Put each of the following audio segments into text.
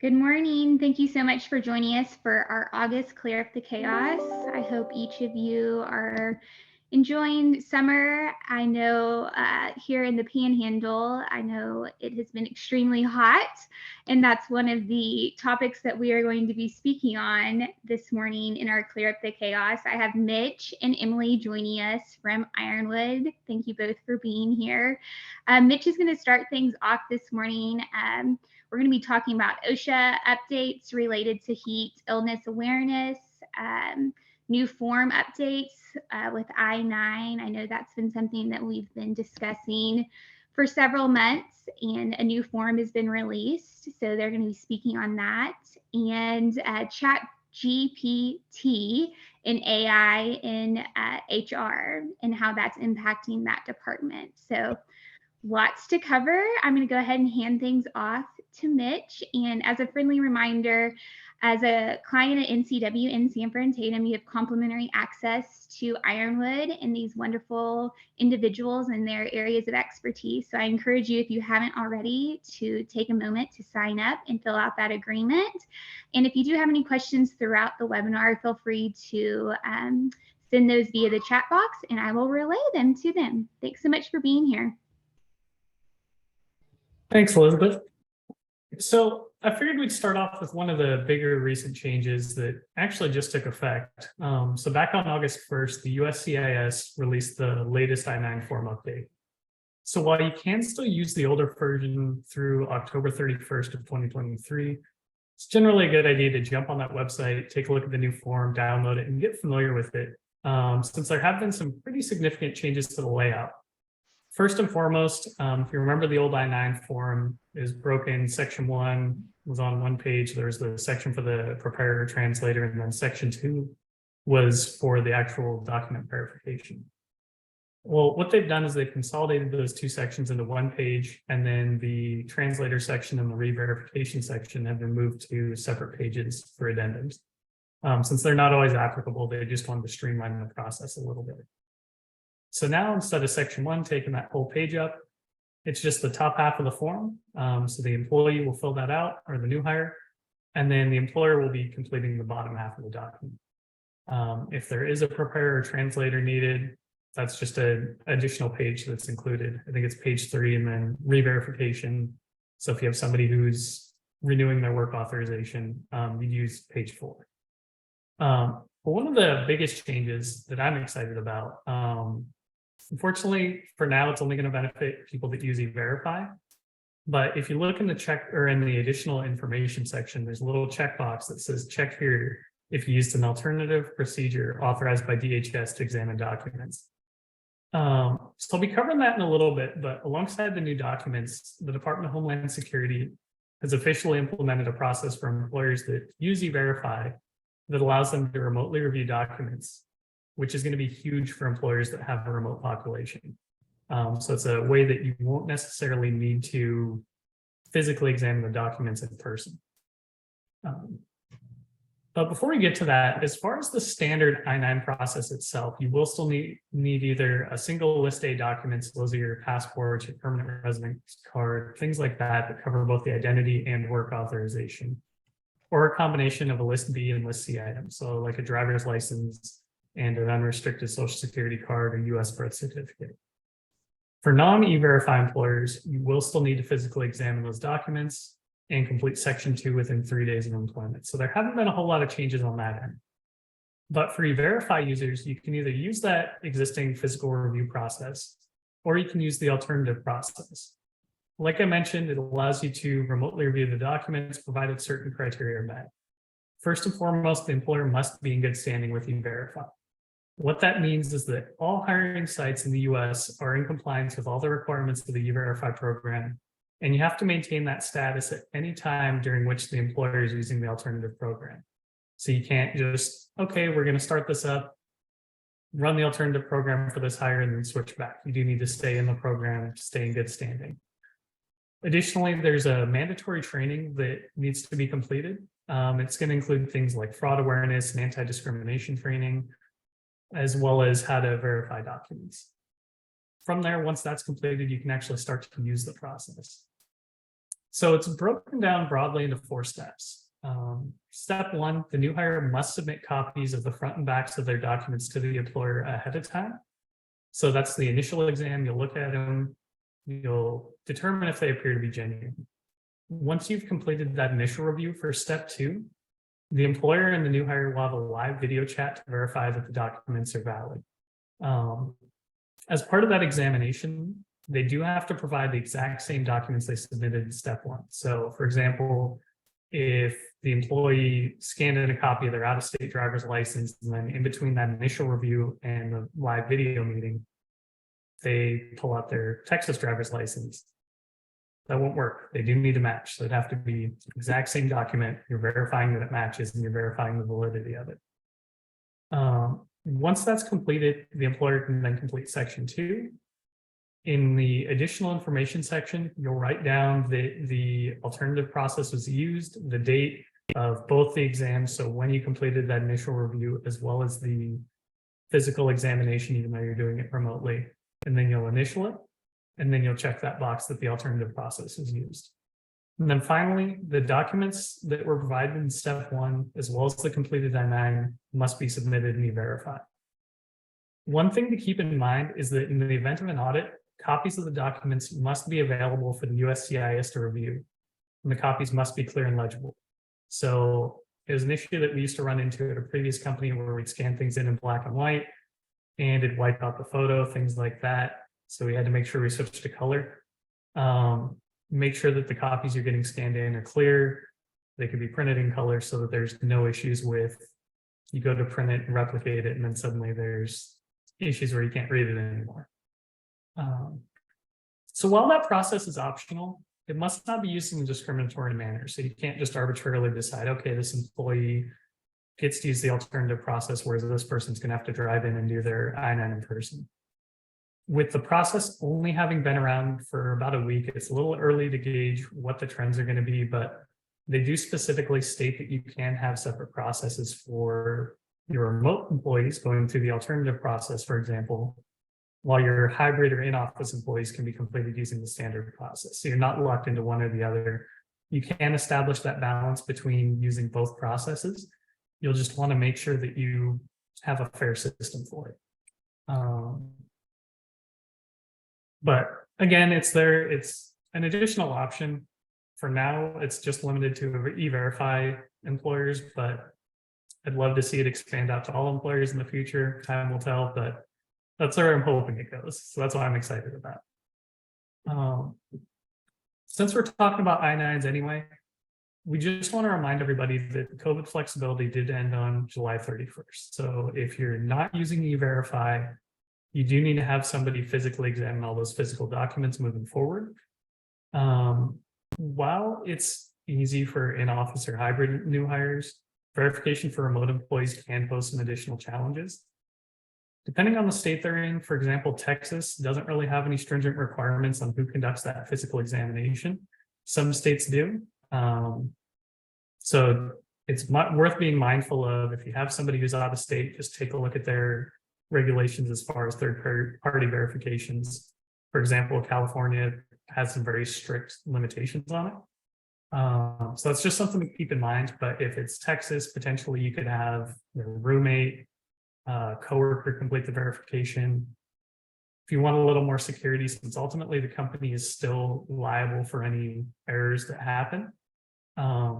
Good morning. Thank you so much for joining us for our August Clear Up the Chaos. I hope each of you are enjoying summer. I know here in the Panhandle, I know it has been extremely hot, and that's one of the topics that we are going to be speaking on this morning in our Clear Up the Chaos. I have Mitch and Emily joining us from Ironwood. Thank you both for being here. Mitch is going to start things off this morning. We're going to be talking about OSHA updates related to heat illness awareness, new form updates with I-9. I know that's been something that we've been discussing for several months, and a new form has been released. So they're going to be speaking on that. And ChatGPT and AI in HR and how that's impacting that department. So lots to cover. I'm going to go ahead and hand things off to Mitch. And as a friendly reminder, as a client at NCW in Sanford and Tatum, you have complimentary access to Ironwood and these wonderful individuals in their areas of expertise. So I encourage you, if you haven't already, to take a moment to sign up and fill out that agreement. And if you do have any questions throughout the webinar, feel free to send those via the chat box and I will relay them to them. Thanks so much for being here. Thanks, Elizabeth. So I figured we'd start off with one of the bigger recent changes that actually just took effect. So back on August 1st, the USCIS released the latest I-9 form update. So while you can still use the older version through October 31st of 2023, it's generally a good idea to jump on that website, take a look at the new form, download it, and get familiar with it, since there have been some pretty significant changes to the layout. First and foremost, if you remember the old I-9 form is broken. Section 1 was on one page. There's the section for the preparer translator, and then section 2 was for the actual document verification. Well, what they've done is they've consolidated those two sections into one page, and then the translator section and the re-verification section have been moved to separate pages for addendums. Since they're not always applicable, they just wanted to streamline the process a little bit. So now, instead of section 1 taking that whole page up, it's just the top half of the form. So the employee will fill that out, or the new hire, and then the employer will be completing the bottom half of the document. If there is a preparer or translator needed, that's just an additional page that's included. I think it's page 3, and then re-verification. So if you have somebody who's renewing their work authorization, you'd use page 4. But one of the biggest changes that I'm excited about, unfortunately, for now, it's only going to benefit people that use E-Verify. But if you look in the check or in the additional information section, there's a little checkbox that says check here if you used an alternative procedure authorized by DHS to examine documents. So I'll be covering that in a little bit, but alongside the new documents, the Department of Homeland Security has officially implemented a process for employers that use E-Verify that allows them to remotely review documents, which is going to be huge for employers that have a remote population. So it's a way that you won't necessarily need to physically examine the documents in person. But before we get to that, as far as the standard I-9 process itself, you will still need either a single list A documents, those are your passports, your permanent residence card, things like that cover both the identity and work authorization, or a combination of a list B and list C items. So like a driver's license and an unrestricted social security card or US birth certificate. For non-E-Verify employers, you will still need to physically examine those documents and complete section 2 within 3 days of employment. So there haven't been a whole lot of changes on that end. But for E-Verify users, you can either use that existing physical review process, or you can use the alternative process. Like I mentioned, it allows you to remotely review the documents provided certain criteria are met. First and foremost, the employer must be in good standing with E-Verify. What that means is that all hiring sites in the US are in compliance with all the requirements of the E-Verify program, and you have to maintain that status at any time during which the employer is using the alternative program. So you can't just, okay, we're going to start this up, run the alternative program for this hire, and then switch back. You do need to stay in the program, stay in good standing. Additionally, there's a mandatory training that needs to be completed. It's going to include things like fraud awareness and anti-discrimination training, as well as how to verify documents. From there, once that's completed, you can actually start to use the process. So it's broken down broadly into 4 steps. Step 1, the new hire must submit copies of the front and backs of their documents to the employer ahead of time. So that's the initial exam. You'll look at them, you'll determine if they appear to be genuine. Once you've completed that initial review for step 2, the employer and the new hire will have a live video chat to verify that the documents are valid. As part of that examination, they do have to provide the exact same documents they submitted in step 1. So for example, if the employee scanned in a copy of their out-of-state driver's license, and then in between that initial review and the live video meeting, they pull out their Texas driver's license, that won't work. They do need to match. So it'd have to be the exact same document. You're verifying that it matches and you're verifying the validity of it. Once that's completed, the employer can then complete section 2. In the additional information section, you'll write down that the alternative process was used, the date of both the exams, so when you completed that initial review, as well as the physical examination, even though you're doing it remotely. And then you'll initial it, and then you'll check that box that the alternative process is used. And then finally, the documents that were provided in step 1, as well as the completed I-9, must be submitted and e-verified. One thing to keep in mind is that in the event of an audit, copies of the documents must be available for the USCIS to review, and the copies must be clear and legible. So it was an issue that we used to run into at a previous company where we'd scan things in black and white, and it'd wipe out the photo, things like that. So we had to make sure we switched to color. Make sure that the copies you're getting scanned in are clear. They can be printed in color so that there's no issues with, you go to print it and replicate it, and then suddenly there's issues where you can't read it anymore. So while that process is optional, it must not be used in a discriminatory manner. So you can't just arbitrarily decide, okay, this employee gets to use the alternative process, whereas this person's going to have to drive in and do their I-9 in person. With the process only having been around for about a week, it's a little early to gauge what the trends are going to be, but they do specifically state that you can have separate processes for your remote employees going through the alternative process, for example, while your hybrid or in-office employees can be completed using the standard process. So you're not locked into one or the other. You can establish that balance between using both processes. You'll just want to make sure that you have a fair system for it. But again, it's there. It's an additional option. For now, it's just limited to e-verify employers, but I'd love to see it expand out to all employers in the future. Time will tell, but that's where I'm hoping it goes. So that's what I'm excited about. Since we're talking about I-9s anyway, we just want to remind everybody that COVID flexibility did end on July 31st. So if you're not using e-verify, you do need to have somebody physically examine all those physical documents moving forward. While it's easy for in-office or hybrid new hires, verification for remote employees can pose some additional challenges. Depending on the state they're in, for example, Texas doesn't really have any stringent requirements on who conducts that physical examination. Some states do. So it's worth being mindful of. If you have somebody who's out of state, just take a look at their regulations as far as third-party verifications. For example, California has some very strict limitations on it. So that's just something to keep in mind. But if it's Texas, potentially you could have your roommate, coworker complete the verification. If you want a little more security, since ultimately the company is still liable for any errors that happen, a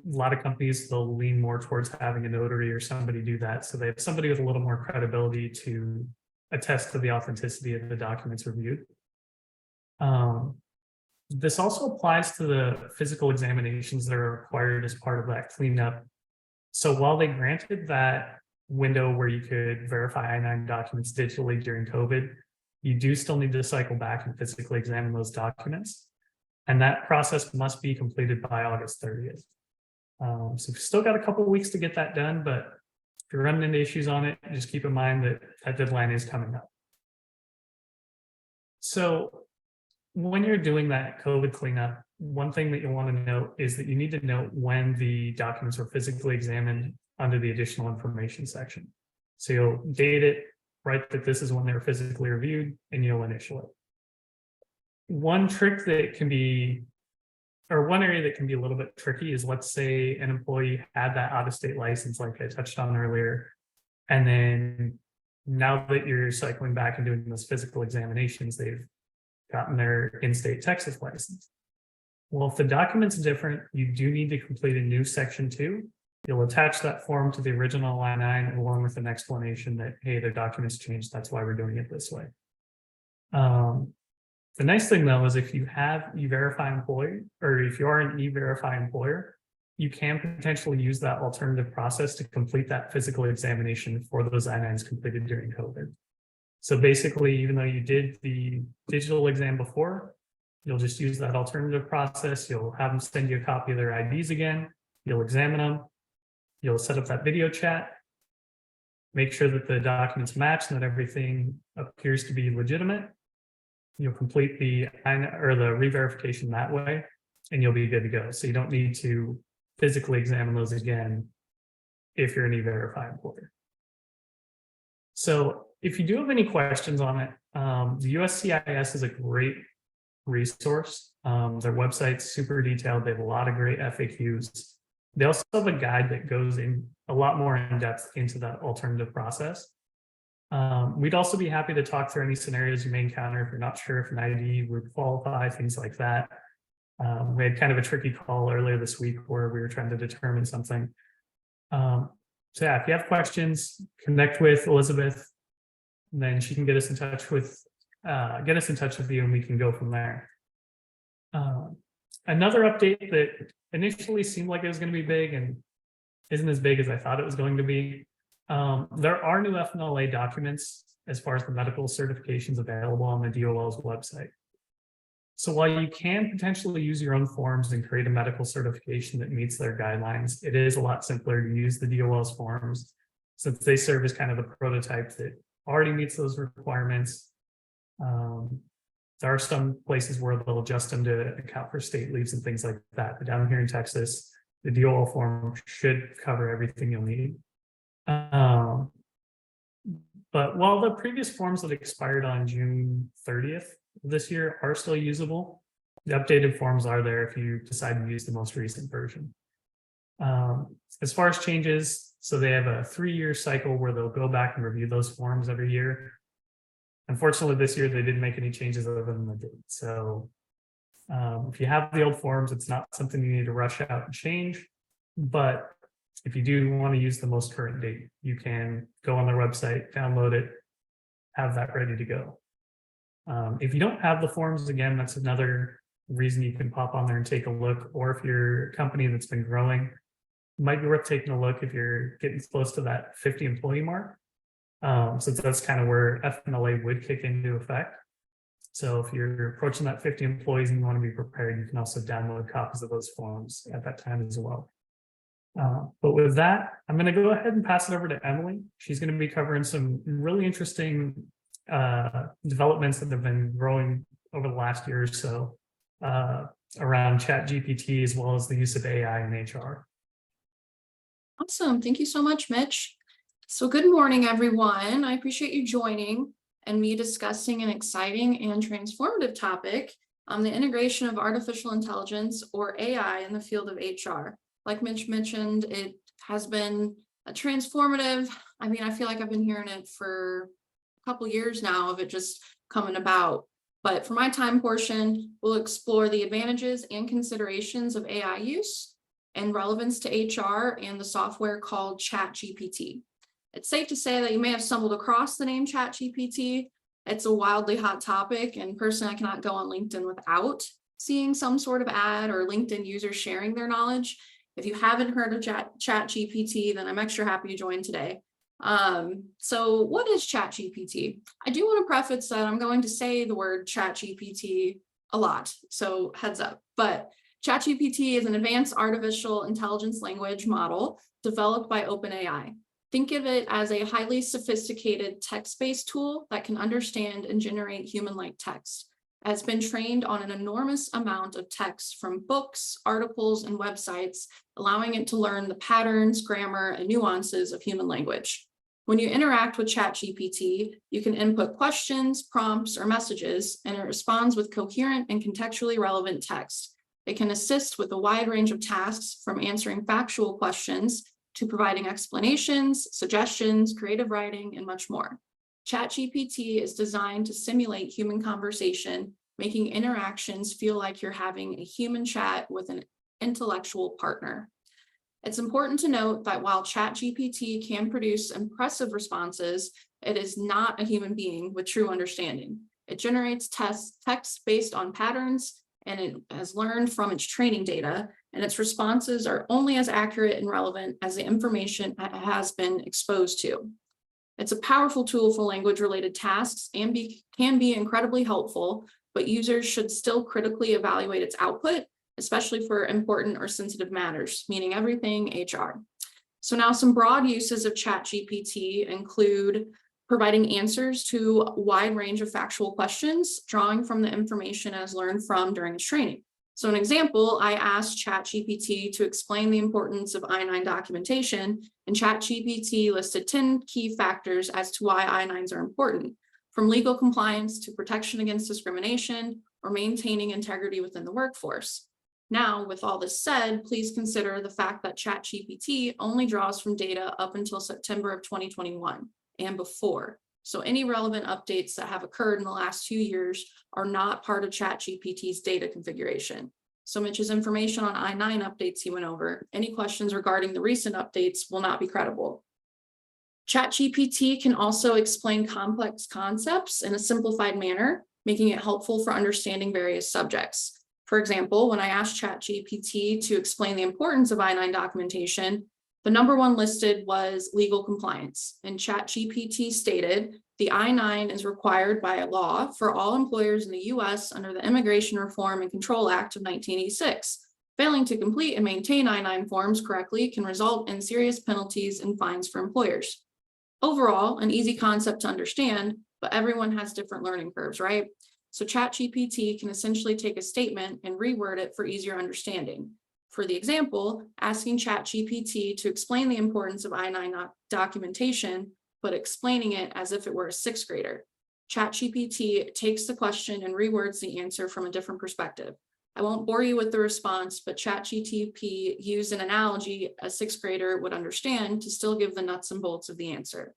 lot of companies, they'll lean more towards having a notary or somebody do that. So they have somebody with a little more credibility to attest to the authenticity of the documents reviewed. This also applies to the physical examinations that are required as part of that cleanup. So while they granted that window where you could verify I-9 documents digitally during COVID, you do still need to cycle back and physically examine those documents. And that process must be completed by August 30th. So we've still got a couple of weeks to get that done, but if you're running into issues on it, just keep in mind that that deadline is coming up. So when you're doing that COVID cleanup, one thing that you'll want to note is that you need to note when the documents were physically examined under the additional information section. So you'll date it, write that this is when they were physically reviewed, and you'll initial it. One trick that can be or one area that can be a little bit tricky is, let's say an employee had that out-of-state license, like I touched on earlier, and then now that you're cycling back and doing those physical examinations, they've gotten their in-state Texas license. Well, if the document's different, you do need to complete a new section 2. You'll attach that form to the original I-9 along with an explanation that, hey, their documents changed, that's why we're doing it this way. The nice thing though is if you have E-Verify employee, or if you are an E-Verify employer, you can potentially use that alternative process to complete that physical examination for those I-9s completed during COVID. So basically, even though you did the digital exam before, you'll just use that alternative process. You'll have them send you a copy of their IDs again. You'll examine them. You'll set up that video chat, make sure that the documents match and that everything appears to be legitimate. You'll complete the re-verification that way, and you'll be good to go. So you don't need to physically examine those again if you're an E-Verify employer. So if you do have any questions on it, the USCIS is a great resource. Their website's super detailed. They have a lot of great FAQs. They also have a guide that goes in a lot more in depth into that alternative process. We'd also be happy to talk through any scenarios you may encounter if you're not sure if an ID would qualify, things like that. We had kind of a tricky call earlier this week where we were trying to determine something. So yeah, if you have questions, connect with Elizabeth, and then she can get us in touch with you, and we can go from there. Another update that initially seemed like it was going to be big and isn't as big as I thought it was going to be. There are new FMLA documents as far as the medical certifications available on the DOL's website. So while you can potentially use your own forms and create a medical certification that meets their guidelines, it is a lot simpler to use the DOL's forms since they serve as kind of the prototype that already meets those requirements. There are some places where they'll adjust them to account for state leaves and things like that. But down here in Texas, the DOL form should cover everything you'll need. But while the previous forms that expired on June 30th this year are still usable, the updated forms are there if you decide to use the most recent version. As far as changes, so they have a 3-year cycle where they'll go back and review those forms every year. Unfortunately, this year they didn't make any changes other than the date. So if you have the old forms, it's not something you need to rush out and change. But if you do want to use the most current date, you can go on their website, download it, have that ready to go. If you don't have the forms, again, that's another reason you can pop on there and take a look. Or if you're a company that's been growing, it might be worth taking a look if you're getting close to that 50 employee mark. Since that's kind of where FMLA would kick into effect. So if you're approaching that 50 employees and you want to be prepared, you can also download copies of those forms at that time as well. But with that, I'm going to go ahead and pass it over to Emily. She's going to be covering some really interesting developments that have been growing over the last year or so around ChatGPT, as well as the use of AI in HR. Awesome. Thank you so much, Mitch. So good morning, everyone. I appreciate you joining and me discussing an exciting and transformative topic on the integration of artificial intelligence, or AI, in the field of HR. Like Mitch mentioned, it has been a transformative. I mean, I feel like I've been hearing it for a couple years now of it just coming about. But for my time portion, we'll explore the advantages and considerations of AI use and relevance to HR and the software called ChatGPT. It's safe to say that you may have stumbled across the name ChatGPT. It's a wildly hot topic, and personally, I cannot go on LinkedIn without seeing some sort of ad or LinkedIn users sharing their knowledge. If you haven't heard of ChatGPT, then I'm extra happy to join today. So what is ChatGPT? I do want to preface that I'm going to say the word ChatGPT a lot, so heads up. But ChatGPT is an advanced artificial intelligence language model developed by OpenAI. Think of it as a highly sophisticated text-based tool that can understand and generate human-like text. It has been trained on an enormous amount of text from books, articles, and websites, allowing it to learn the patterns, grammar, and nuances of human language. When you interact with ChatGPT, you can input questions, prompts, or messages, and it responds with coherent and contextually relevant text. It can assist with a wide range of tasks, from answering factual questions to providing explanations, suggestions, creative writing, and much more. ChatGPT is designed to simulate human conversation, making interactions feel like you're having a human chat with an intellectual partner. It's important to note that while ChatGPT can produce impressive responses, it is not a human being with true understanding. It generates text based on patterns, and it has learned from its training data, and its responses are only as accurate and relevant as the information it has been exposed to. It's a powerful tool for language-related tasks and can be incredibly helpful, but users should still critically evaluate its output, especially for important or sensitive matters, meaning everything HR. So now some broad uses of ChatGPT include providing answers to a wide range of factual questions, drawing from the information as learned from during its training. So an example, I asked ChatGPT to explain the importance of I-9 documentation, and ChatGPT listed 10 key factors as to why I-9s are important, from legal compliance to protection against discrimination or maintaining integrity within the workforce. Now, with all this said, please consider the fact that ChatGPT only draws from data up until September of 2021 and before. So any relevant updates that have occurred in the last 2 years are not part of ChatGPT's data configuration. So Mitch's information on I-9 updates he went over, any questions regarding the recent updates will not be credible. ChatGPT can also explain complex concepts in a simplified manner, making it helpful for understanding various subjects. For example, when I asked ChatGPT to explain the importance of I-9 documentation, the number one listed was legal compliance, and ChatGPT stated the I-9 is required by law for all employers in the US under the Immigration Reform and Control Act of 1986. Failing to complete and maintain I-9 forms correctly can result in serious penalties and fines for employers. Overall, an easy concept to understand, but everyone has different learning curves, right? So ChatGPT can essentially take a statement and reword it for easier understanding. For the example, asking ChatGPT to explain the importance of I-9 documentation, but explaining it as if it were a sixth grader. ChatGPT takes the question and rewords the answer from a different perspective. I won't bore you with the response, but ChatGPT used an analogy a sixth grader would understand to still give the nuts and bolts of the answer.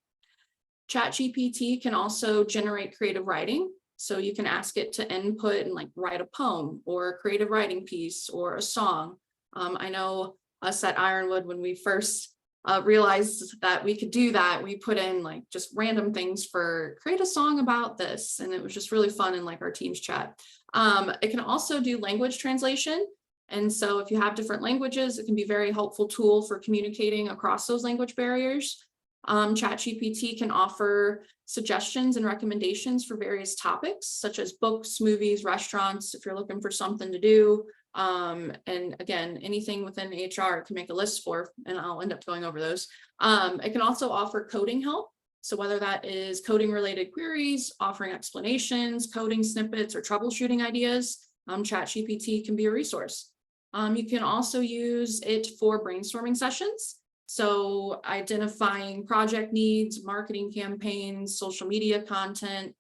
ChatGPT can also generate creative writing. So you can ask it to input and like write a poem or a creative writing piece or a song. I know us at Ironwood, when we first realized that we could do that, we put in like just random things for create a song about this. And it was just really fun in like our Teams chat. It can also do language translation. And so if you have different languages, it can be a very helpful tool for communicating across those language barriers. ChatGPT can offer suggestions and recommendations for various topics, such as books, movies, restaurants, if you're looking for something to do. And again, anything within HR can make a list for, and I'll end up going over those. It can also offer coding help. So whether that is coding related queries, offering explanations, coding snippets, or troubleshooting ideas, ChatGPT can be a resource. You can also use it for brainstorming sessions. So identifying project needs, marketing campaigns, social media content,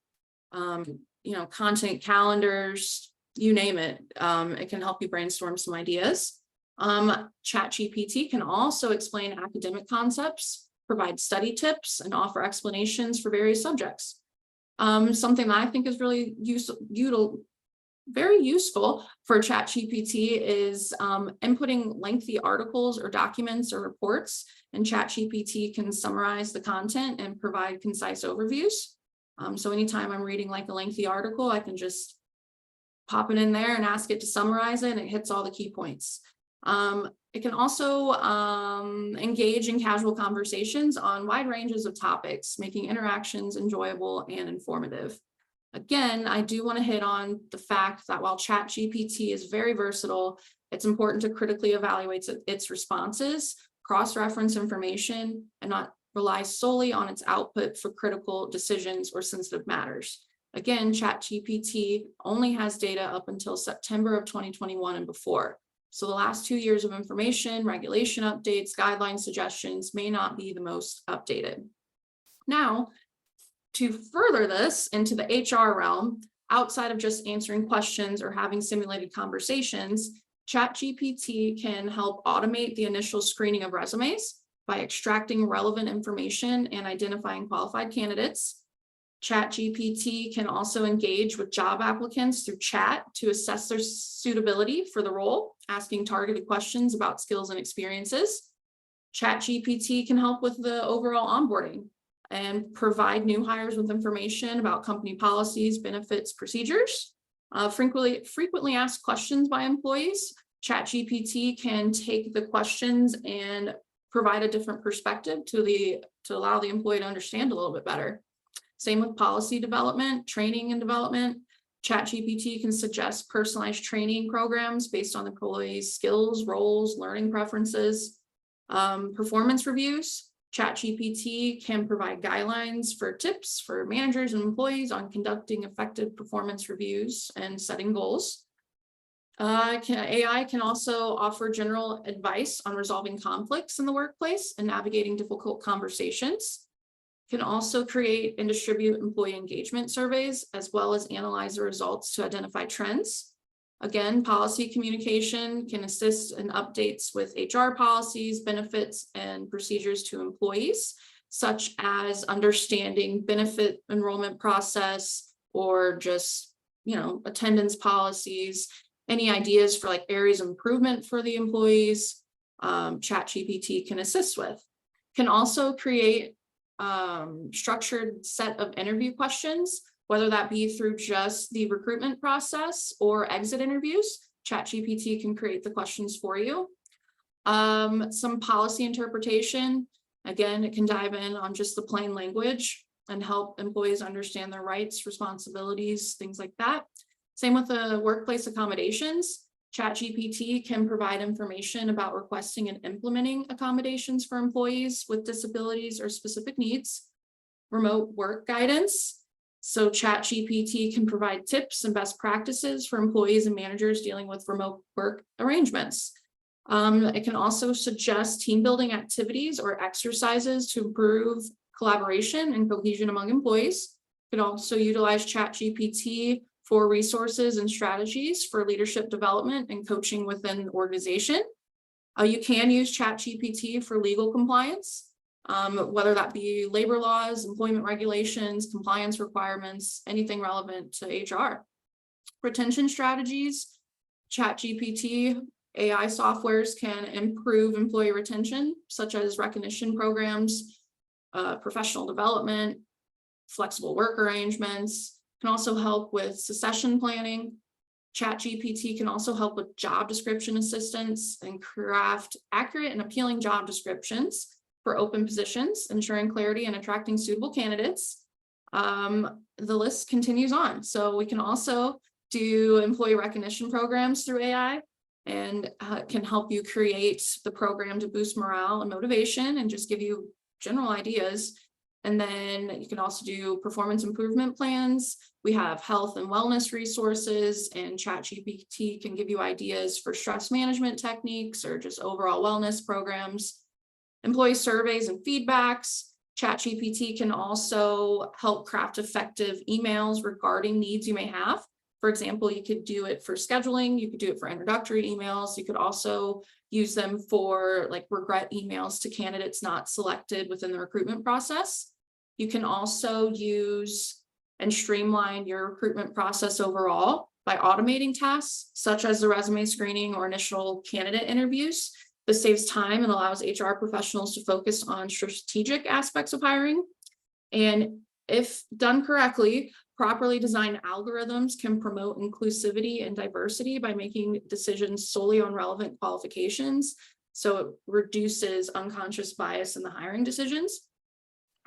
content calendars, you name it. It can help you brainstorm some ideas. ChatGPT can also explain academic concepts, provide study tips, and offer explanations for various subjects. Something that I think is really very useful for ChatGPT is inputting lengthy articles or documents or reports, and ChatGPT can summarize the content and provide concise overviews. So anytime I'm reading like a lengthy article, I can just pop it in there and ask it to summarize it, and it hits all the key points. It can also engage in casual conversations on wide ranges of topics, making interactions enjoyable and informative. Again, I do want to hit on the fact that while ChatGPT is very versatile, it's important to critically evaluate its responses, cross-reference information, and not rely solely on its output for critical decisions or sensitive matters. Again, ChatGPT only has data up until September of 2021 and before. So the last 2 years of information, regulation updates, guideline suggestions may not be the most updated. Now, to further this into the HR realm, outside of just answering questions or having simulated conversations, ChatGPT can help automate the initial screening of resumes by extracting relevant information and identifying qualified candidates. ChatGPT can also engage with job applicants through chat to assess their suitability for the role, asking targeted questions about skills and experiences. ChatGPT can help with the overall onboarding and provide new hires with information about company policies, benefits, procedures. Frequently asked questions by employees. ChatGPT can take the questions and provide a different perspective to allow the employee to understand a little bit better. Same with policy development, training and development. ChatGPT can suggest personalized training programs based on employees' skills, roles, learning preferences. Performance reviews. ChatGPT can provide guidelines for tips for managers and employees on conducting effective performance reviews and setting goals. AI can also offer general advice on resolving conflicts in the workplace and navigating difficult conversations. Can also create and distribute employee engagement surveys, as well as analyze the results to identify trends. Again, policy communication can assist in updates with HR policies, benefits, and procedures to employees, such as understanding benefit enrollment process or just, attendance policies. Any ideas for like areas of improvement for the employees, ChatGPT can assist with. Can also create structured set of interview questions, whether that be through just the recruitment process or exit interviews. ChatGPT can create the questions for you. Some policy interpretation. Again, it can dive in on just the plain language and help employees understand their rights, responsibilities, things like that. Same with the workplace accommodations. ChatGPT can provide information about requesting and implementing accommodations for employees with disabilities or specific needs. Remote work guidance. So ChatGPT can provide tips and best practices for employees and managers dealing with remote work arrangements. It can also suggest team building activities or exercises to improve collaboration and cohesion among employees. You can also utilize ChatGPT for resources and strategies for leadership development and coaching within an organization. You can use ChatGPT for legal compliance, whether that be labor laws, employment regulations, compliance requirements, anything relevant to HR. Retention strategies. ChatGPT AI softwares can improve employee retention, such as recognition programs, professional development, flexible work arrangements. Can also help with succession planning. ChatGPT can also help with job description assistance and craft accurate and appealing job descriptions for open positions, ensuring clarity and attracting suitable candidates. The list continues on. So we can also do employee recognition programs through AI and can help you create the program to boost morale and motivation and just give you general ideas. And then you can also do performance improvement plans. We have health and wellness resources, and ChatGPT can give you ideas for stress management techniques or just overall wellness programs. Employee surveys and feedbacks. ChatGPT can also help craft effective emails regarding needs you may have. For example, you could do it for scheduling, you could do it for introductory emails, you could also use them for like regret emails to candidates not selected within the recruitment process. You can also use and streamline your recruitment process overall by automating tasks such as the resume screening or initial candidate interviews. This saves time and allows HR professionals to focus on strategic aspects of hiring. And if done correctly, properly designed algorithms can promote inclusivity and diversity by making decisions solely on relevant qualifications. So it reduces unconscious bias in the hiring decisions.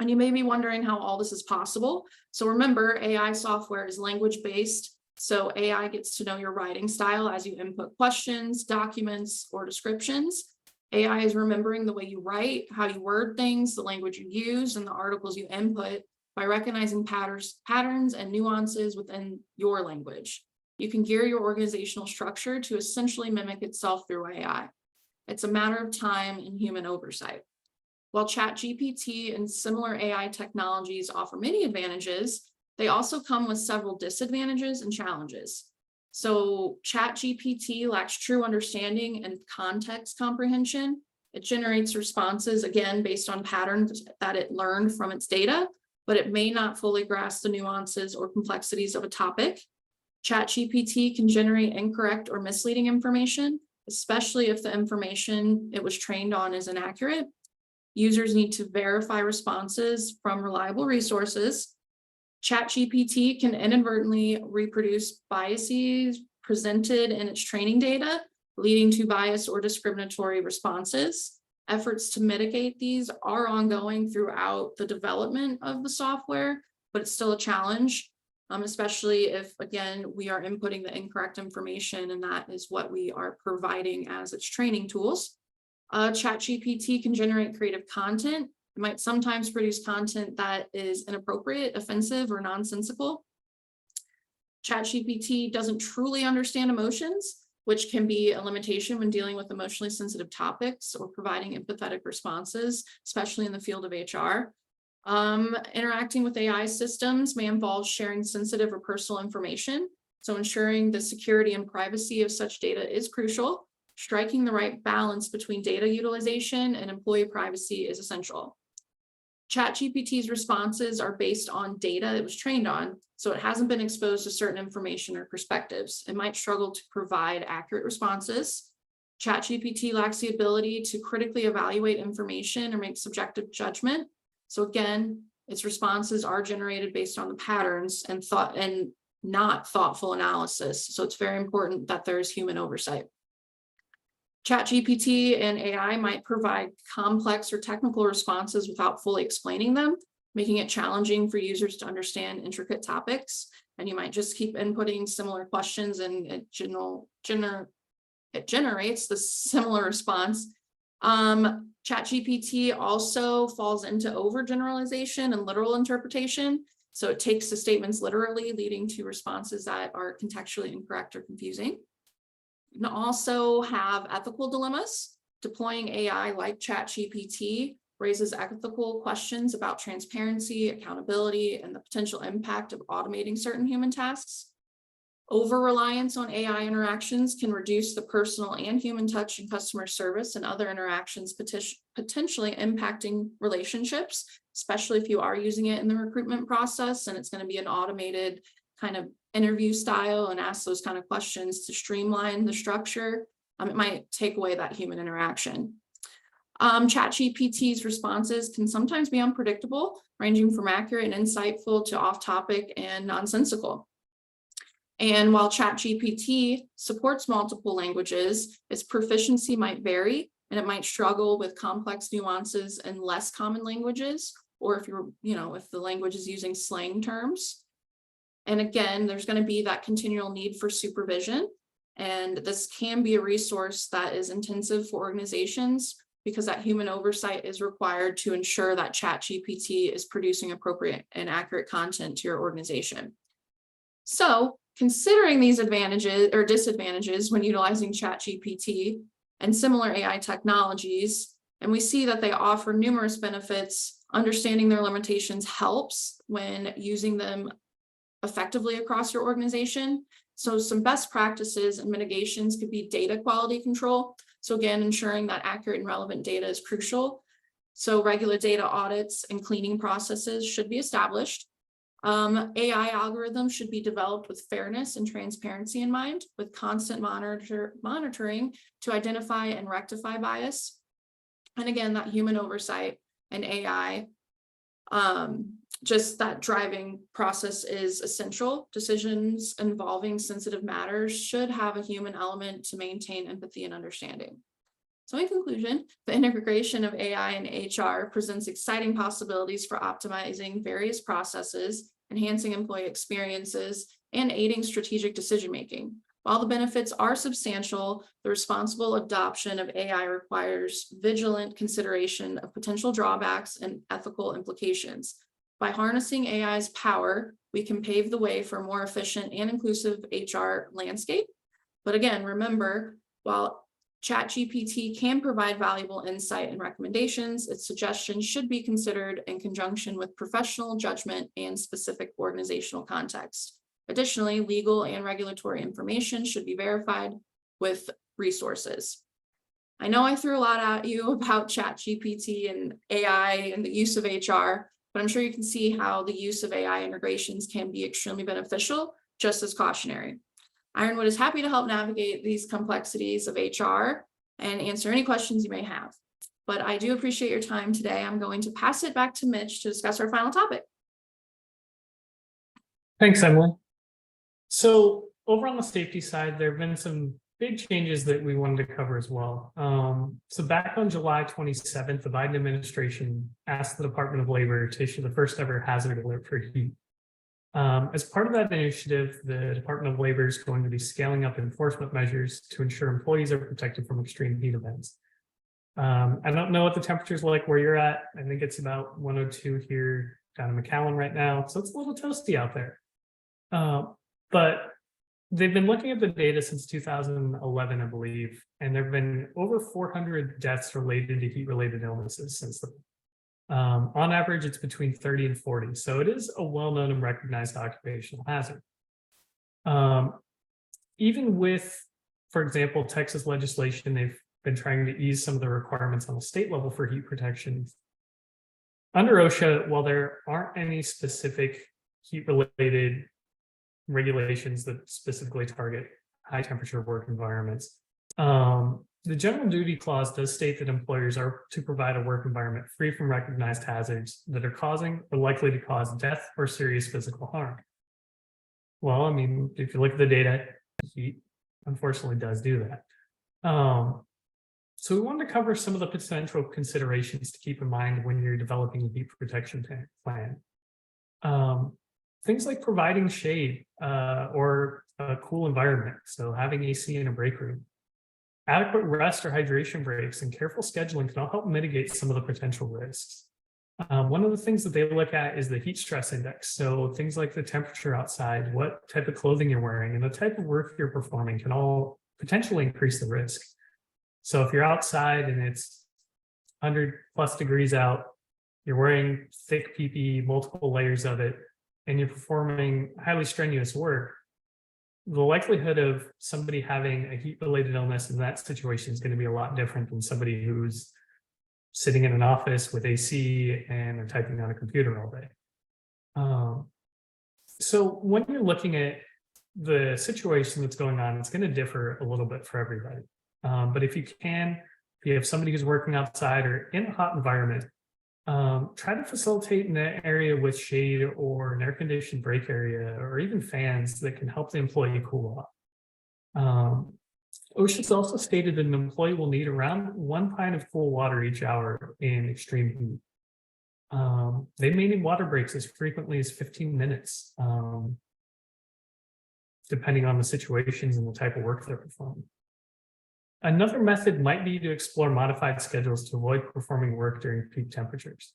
And you may be wondering how all this is possible. So remember, AI software is language-based. So AI gets to know your writing style as you input questions, documents, or descriptions. AI is remembering the way you write, how you word things, the language you use, and the articles you input by recognizing patterns and nuances within your language. You can gear your organizational structure to essentially mimic itself through AI. It's a matter of time and human oversight. While ChatGPT and similar AI technologies offer many advantages, they also come with several disadvantages and challenges. So ChatGPT lacks true understanding and context comprehension. It generates responses, again, based on patterns that it learned from its data, but it may not fully grasp the nuances or complexities of a topic. ChatGPT can generate incorrect or misleading information, especially if the information it was trained on is inaccurate. Users need to verify responses from reliable resources. ChatGPT can inadvertently reproduce biases presented in its training data, leading to bias or discriminatory responses. Efforts to mitigate these are ongoing throughout the development of the software, but it's still a challenge, especially if, again, we are inputting the incorrect information, and that is what we are providing as its training tools. ChatGPT can generate creative content. It might sometimes produce content that is inappropriate, offensive, or nonsensical. ChatGPT doesn't truly understand emotions, which can be a limitation when dealing with emotionally sensitive topics or providing empathetic responses, especially in the field of HR. Interacting with AI systems may involve sharing sensitive or personal information. So ensuring the security and privacy of such data is crucial. Striking the right balance between data utilization and employee privacy is essential. ChatGPT's responses are based on data it was trained on, so it hasn't been exposed to certain information or perspectives. It might struggle to provide accurate responses. ChatGPT lacks the ability to critically evaluate information or make subjective judgment. So again, its responses are generated based on the patterns and not thoughtful analysis. So it's very important that there's human oversight. ChatGPT and AI might provide complex or technical responses without fully explaining them, making it challenging for users to understand intricate topics. And you might just keep inputting similar questions and it generates the similar response. ChatGPT also falls into overgeneralization and literal interpretation. So it takes the statements literally, leading to responses that are contextually incorrect or confusing. You can also have ethical dilemmas. Deploying AI like ChatGPT raises ethical questions about transparency, accountability, and the potential impact of automating certain human tasks. Over-reliance on AI interactions can reduce the personal and human touch in customer service and other interactions, potentially impacting relationships, especially if you are using it in the recruitment process and it's going to be an automated kind of interview style and ask those kind of questions to streamline the structure. It might take away that human interaction. ChatGPT's responses can sometimes be unpredictable, ranging from accurate and insightful to off-topic and nonsensical. And while ChatGPT supports multiple languages, its proficiency might vary, and it might struggle with complex nuances in less common languages, or if the language is using slang terms. And again, there's going to be that continual need for supervision. And this can be a resource that is intensive for organizations because that human oversight is required to ensure that ChatGPT is producing appropriate and accurate content to your organization. So considering these advantages or disadvantages when utilizing ChatGPT and similar AI technologies, and we see that they offer numerous benefits, understanding their limitations helps when using them effectively across your organization. So some best practices and mitigations could be data quality control. So again, ensuring that accurate and relevant data is crucial. So regular data audits and cleaning processes should be established. AI algorithms should be developed with fairness and transparency in mind, with constant monitoring to identify and rectify bias. And again, that human oversight and AI, just that driving process is essential. Decisions involving sensitive matters should have a human element to maintain empathy and understanding. So in conclusion, the integration of AI and HR presents exciting possibilities for optimizing various processes, enhancing employee experiences, and aiding strategic decision-making. While the benefits are substantial, the responsible adoption of AI requires vigilant consideration of potential drawbacks and ethical implications. By harnessing AI's power, we can pave the way for a more efficient and inclusive HR landscape. But again, remember, while ChatGPT can provide valuable insight and recommendations, its suggestions should be considered in conjunction with professional judgment and specific organizational context. Additionally, legal and regulatory information should be verified with resources. I know I threw a lot at you about ChatGPT and AI and the use of HR, but I'm sure you can see how the use of AI integrations can be extremely beneficial, just as cautionary. Ironwood is happy to help navigate these complexities of HR and answer any questions you may have. But I do appreciate your time today. I'm going to pass it back to Mitch to discuss our final topic. Thanks, Emily. So over on the safety side, there have been some big changes that we wanted to cover as well. So back on July 27th, the Biden administration asked the Department of Labor to issue the first ever hazard alert for heat. As part of that initiative, the Department of Labor is going to be scaling up enforcement measures to ensure employees are protected from extreme heat events. I don't know what the temperature is like where you're at. I think it's about 102 here down in McAllen right now, so it's a little toasty out there. But they've been looking at the data since 2011, I believe, and there have been over 400 deaths related to heat-related illnesses since then. On average, it's between 30 and 40. So it is a well-known and recognized occupational hazard. Even with, for example, Texas legislation, they've been trying to ease some of the requirements on the state level for heat protection. Under OSHA, while there aren't any specific heat-related regulations that specifically target high temperature work environments, the general duty clause does state that employers are to provide a work environment free from recognized hazards that are causing or likely to cause death or serious physical harm. Well, I mean, if you look at the data, heat unfortunately does do that. So we wanted to cover some of the potential considerations to keep in mind when you're developing a heat protection plan. Things like providing shade or a cool environment, so having AC in a break room. Adequate rest or hydration breaks and careful scheduling can all help mitigate some of the potential risks. One of the things that they look at is the heat stress index. So things like the temperature outside, what type of clothing you're wearing, and the type of work you're performing can all potentially increase the risk. So if you're outside and it's 100+ degrees out, you're wearing thick PPE, multiple layers of it, and you're performing highly strenuous work, the likelihood of somebody having a heat-related illness in that situation is going to be a lot different than somebody who's sitting in an office with AC and they're typing on a computer all day. So when you're looking at the situation that's going on, it's going to differ a little bit for everybody. But if you have somebody who's working outside or in a hot environment, try to facilitate an area with shade or an air-conditioned break area or even fans that can help the employee cool off. OSHA's also stated that an employee will need around 1 pint of cool water each hour in extreme heat. They may need water breaks as frequently as 15 minutes, depending on the situations and the type of work they're performing. Another method might be to explore modified schedules to avoid performing work during peak temperatures.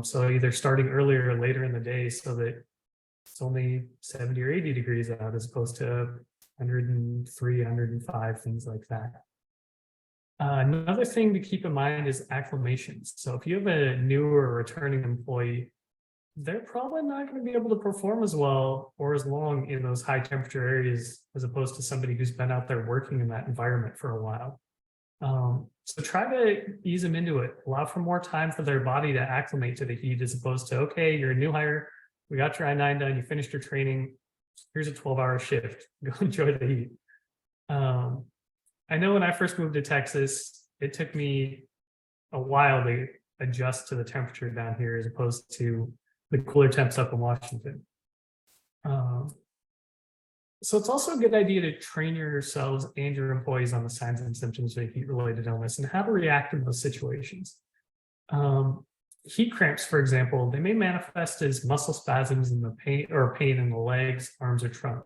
So either starting earlier or later in the day so that it's only 70 or 80 degrees out as opposed to 103, 105, things like that. Another thing to keep in mind is acclimations. So if you have a new or returning employee, they're probably not going to be able to perform as well or as long in those high temperature areas as opposed to somebody who's been out there working in that environment for a while. So try to ease them into it, allow for more time for their body to acclimate to the heat as opposed to, okay, you're a new hire, we got your I-9 done, you finished your training, here's a 12-hour shift, go enjoy the heat. I know when I first moved to Texas, it took me a while to adjust to the temperature down here as opposed to the cooler temps up in Washington. So it's also a good idea to train yourselves and your employees on the signs and symptoms of heat-related illness and how to react in those situations. Heat cramps, for example, they may manifest as muscle spasms in the pain in the legs, arms, or trunk.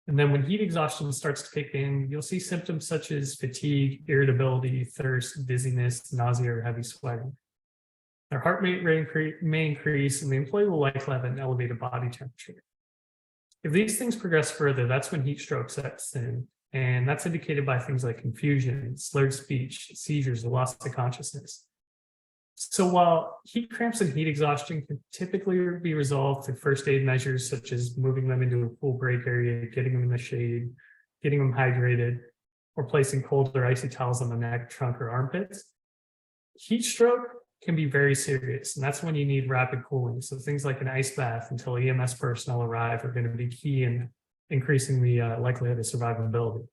And then when heat exhaustion starts to kick in, you'll see symptoms such as fatigue, irritability, thirst, dizziness, nausea, or heavy sweating. Their heart rate may increase, and the employee will likely have an elevated body temperature. If these things progress further, that's when heat stroke sets in, and that's indicated by things like confusion, slurred speech, seizures, or loss of consciousness. So while heat cramps and heat exhaustion can typically be resolved through first aid measures, such as moving them into a cool break area, getting them in the shade, getting them hydrated, or placing cold or icy towels on the neck, trunk, or armpits, heat stroke can be very serious, and that's when you need rapid cooling. So things like an ice bath until EMS personnel arrive are going to be key in increasing the likelihood of survivability.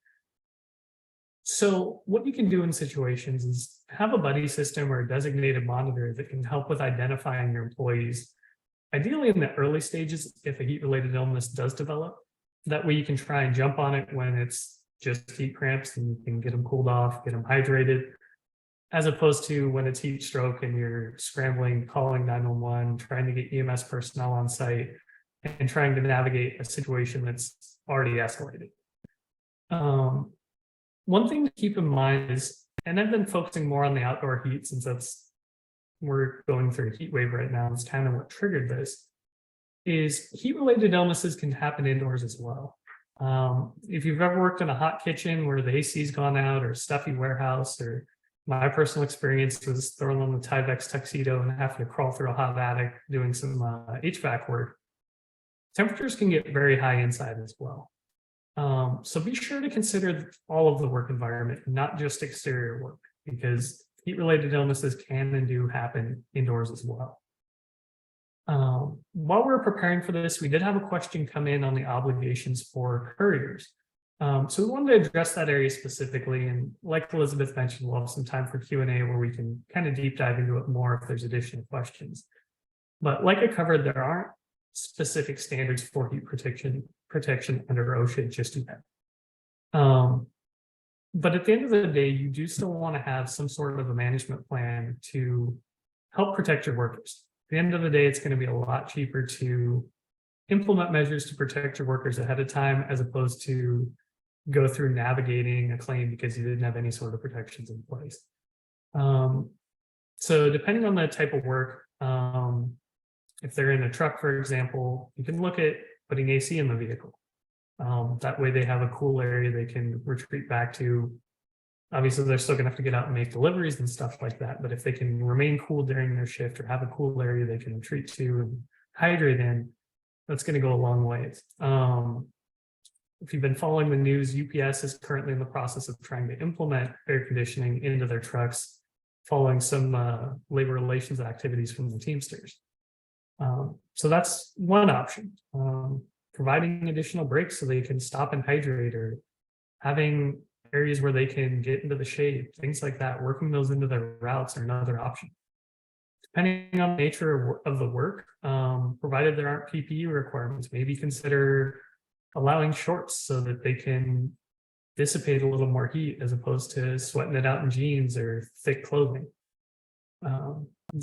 So what you can do in situations is have a buddy system or a designated monitor that can help with identifying your employees, ideally in the early stages if a heat-related illness does develop. That way you can try and jump on it when it's just heat cramps and you can get them cooled off, get them hydrated, as opposed to when it's heat stroke and you're scrambling, calling 911, trying to get EMS personnel on site and trying to navigate a situation that's already escalated. One thing to keep in mind is, and I've been focusing more on the outdoor heat since we're going through a heat wave right now, it's kind of what triggered this, is heat-related illnesses can happen indoors as well. If you've ever worked in a hot kitchen where the AC's gone out, or a stuffy warehouse, or my personal experience was throwing on the Tyvek tuxedo and having to crawl through a hot attic doing some HVAC work, temperatures can get very high inside as well. So be sure to consider all of the work environment, not just exterior work, because heat-related illnesses can and do happen indoors as well. While we were preparing for this, we did have a question come in on the obligations for couriers. So we wanted to address that area specifically, and like Elizabeth mentioned, we'll have some time for Q&A where we can kind of deep dive into it more if there's additional questions. But like I covered, there aren't specific standards for heat protection under OSHA just yet. But at the end of the day, you do still want to have some sort of a management plan to help protect your workers. At the end of the day, it's going to be a lot cheaper to implement measures to protect your workers ahead of time, as opposed to go through navigating a claim because you didn't have any sort of protections in place. So depending on the type of work, if they're in a truck, for example, you can look at putting AC in the vehicle. That way they have a cool area they can retreat back to. Obviously, they're still gonna have to get out and make deliveries and stuff like that, but if they can remain cool during their shift or have a cool area they can retreat to and hydrate in, that's gonna go a long ways. If you've been following the news, UPS is currently in the process of trying to implement air conditioning into their trucks, following some labor relations activities from the Teamsters. So that's one option. Providing additional breaks so they can stop and hydrate, or having areas where they can get into the shade, things like that, working those into their routes are another option. Depending on the nature of the work, provided there aren't PPE requirements, maybe consider allowing shorts so that they can dissipate a little more heat as opposed to sweating it out in jeans or thick clothing.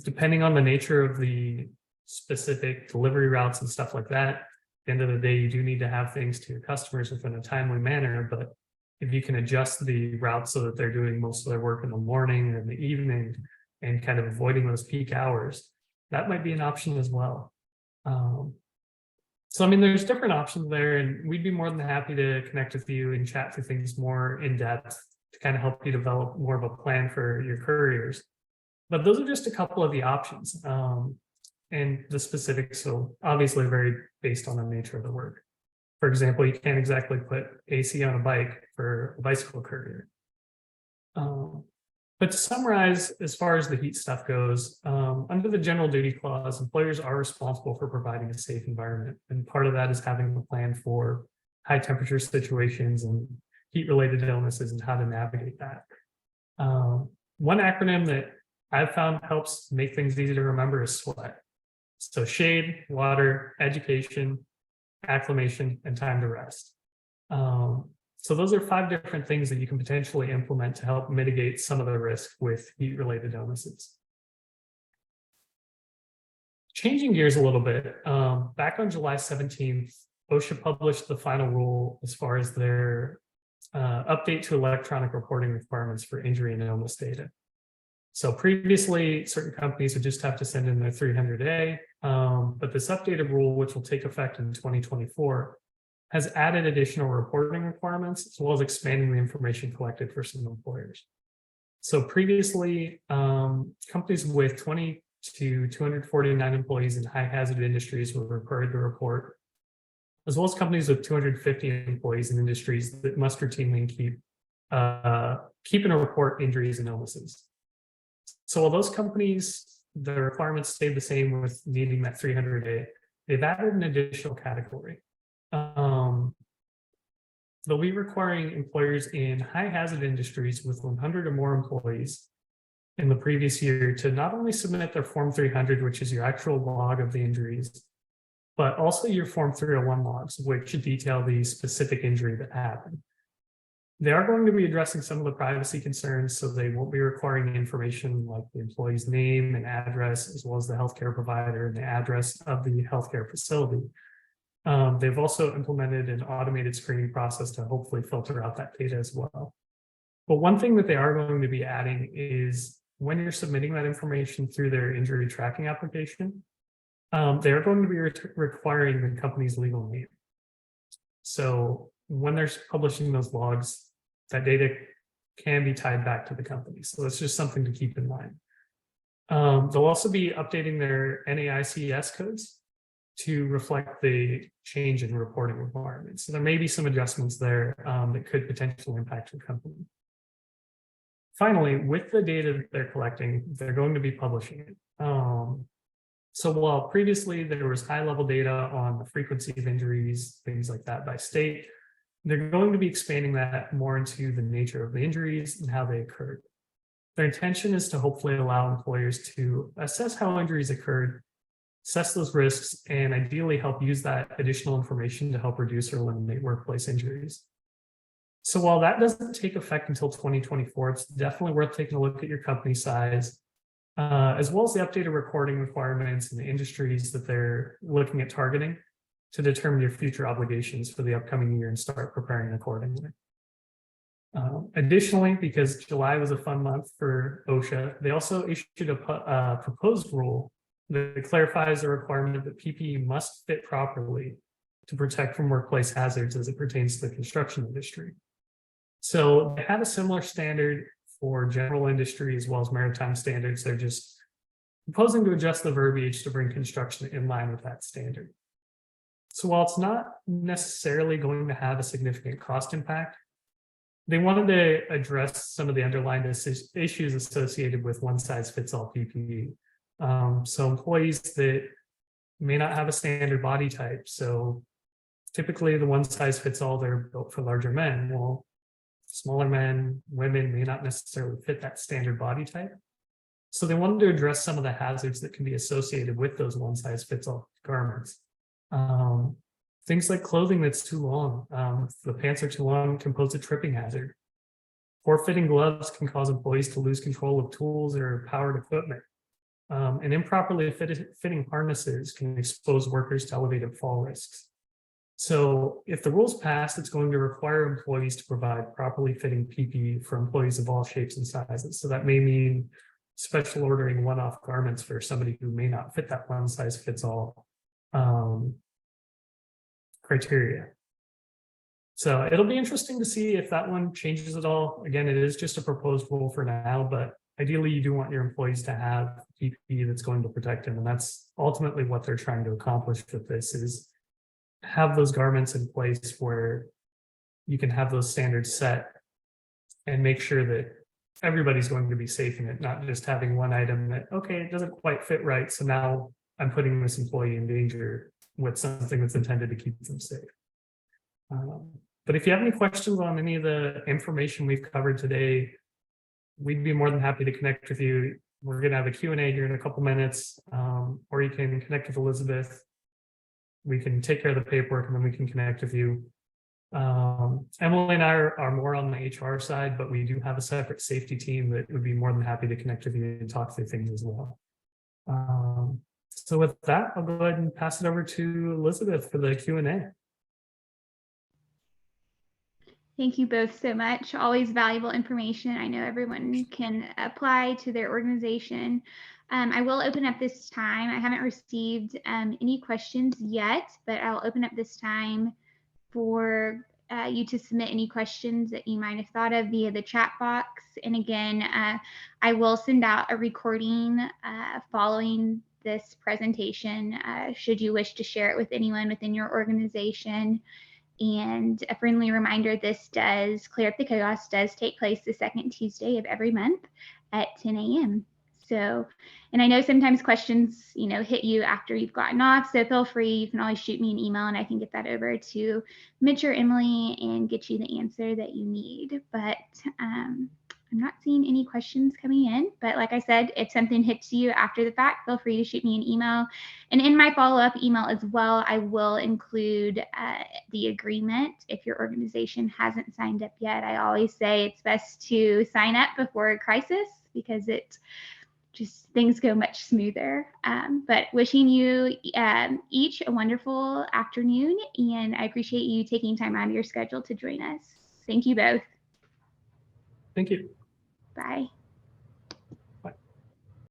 Depending on the nature of the specific delivery routes and stuff like that, at the end of the day, you do need to have things to your customers within a timely manner. But if you can adjust the route so that they're doing most of their work in the morning or in the evening and kind of avoiding those peak hours, that might be an option as well. So, I mean, there's different options there, and we'd be more than happy to connect with you and chat through things more in depth to kind of help you develop more of a plan for your couriers. But those are just a couple of the options. And the specifics, so obviously vary based on the nature of the work. For example, you can't exactly put AC on a bike for a bicycle courier. But to summarize, as far as the heat stuff goes, under the general duty clause, employers are responsible for providing a safe environment. And part of that is having a plan for high temperature situations and heat-related illnesses and how to navigate that. One acronym that I've found helps make things easy to remember is SWEAT. So shade, water, education, acclimation, and time to rest. So those are 5 different things that you can potentially implement to help mitigate some of the risk with heat-related illnesses. Changing gears a little bit, back on July 17th, OSHA published the final rule as far as their update to electronic reporting requirements for injury and illness data. So previously, certain companies would just have to send in their 300A, but this updated rule, which will take effect in 2024, has added additional reporting requirements, as well as expanding the information collected for some employers. So previously, companies with 20 to 249 employees in high hazard industries were required to report, as well as companies with 250 employees in industries that must routinely keep and report injuries and illnesses. So while those companies, the requirements stayed the same with needing that 300 a day, they've added an additional category. They'll be requiring employers in high hazard industries with 100 or more employees in the previous year to not only submit their Form 300, which is your actual log of the injuries, but also your Form 301 logs, which detail the specific injury that happened. They are going to be addressing some of the privacy concerns, so they won't be requiring information like the employee's name and address, as well as the healthcare provider and the address of the healthcare facility. They've also implemented an automated screening process to hopefully filter out that data as well. But one thing that they are going to be adding is when you're submitting that information through their injury tracking application, they're going to be requiring the company's legal name. So when they're publishing those logs, that data can be tied back to the company. So that's just something to keep in mind. They'll also be updating their NAICS codes to reflect the change in reporting requirements. So there may be some adjustments there that could potentially impact your company. Finally, with the data that they're collecting, they're going to be publishing it. So while previously there was high-level data on the frequency of injuries, things like that by state, they're going to be expanding that more into the nature of the injuries and how they occurred. Their intention is to hopefully allow employers to assess how injuries occurred, assess those risks, and ideally help use that additional information to help reduce or eliminate workplace injuries. So while that doesn't take effect until 2024, it's definitely worth taking a look at your company size, as well as the updated recording requirements and the industries that they're looking at targeting to determine your future obligations for the upcoming year and start preparing accordingly. Additionally, because July was a fun month for OSHA, they also issued a proposed rule that clarifies the requirement that PPE must fit properly to protect from workplace hazards as it pertains to the construction industry. So they had a similar standard for general industry as well as maritime standards. They're just proposing to adjust the verbiage to bring construction in line with that standard. So while it's not necessarily going to have a significant cost impact, they wanted to address some of the underlying issues associated with one-size-fits-all PPE. So employees that may not have a standard body type. So typically the one-size-fits-all, they're built for larger men. Well, smaller men, women may not necessarily fit that standard body type. So they wanted to address some of the hazards that can be associated with those one-size-fits-all garments. Things like clothing that's too long. If the pants are too long, can pose a tripping hazard. Poor fitting gloves can cause employees to lose control of tools or powered equipment. And improperly fitting harnesses can expose workers to elevated fall risks. So if the rules pass, it's going to require employees to provide properly fitting PPE for employees of all shapes and sizes. So that may mean special ordering one-off garments for somebody who may not fit that one-size-fits-all criteria. So it'll be interesting to see if that one changes at all. Again, it is just a proposed rule for now, but ideally you do want your employees to have PPE that's going to protect them. And that's ultimately what they're trying to accomplish with this, is have those garments in place where you can have those standards set and make sure that everybody's going to be safe in it, not just having one item that, okay, it doesn't quite fit right, so now I'm putting this employee in danger with something that's intended to keep them safe. But if you have any questions on any of the information we've covered today, we'd be more than happy to connect with you. We're going to have a Q&A here in a couple minutes, or you can connect with Elizabeth. We can take care of the paperwork and then we can connect with you. Emily and I are more on the HR side, but we do have a separate safety team that would be more than happy to connect with you and talk through things as well. So with that, I'll go ahead and pass it over to Elizabeth for the Q&A. Thank you both so much. Always valuable information. I know everyone can apply to their organization. I will open up this time. I haven't received any questions yet, but I'll open up this time for you to submit any questions that you might have thought of via the chat box. And again, I will send out a recording following this presentation should you wish to share it with anyone within your organization. And a friendly reminder, Clear Up the Chaos does take place the second Tuesday of every month at 10 a.m. So, and I know sometimes questions, hit you after you've gotten off. So feel free, you can always shoot me an email and I can get that over to Mitch or Emily and get you the answer that you need. But I'm not seeing any questions coming in. But like I said, if something hits you after the fact, feel free to shoot me an email. And in my follow-up email as well, I will include the agreement. If your organization hasn't signed up yet, I always say it's best to sign up before a crisis because things go much smoother. But wishing you each a wonderful afternoon, and I appreciate you taking time out of your schedule to join us. Thank you both. Thank you. Bye.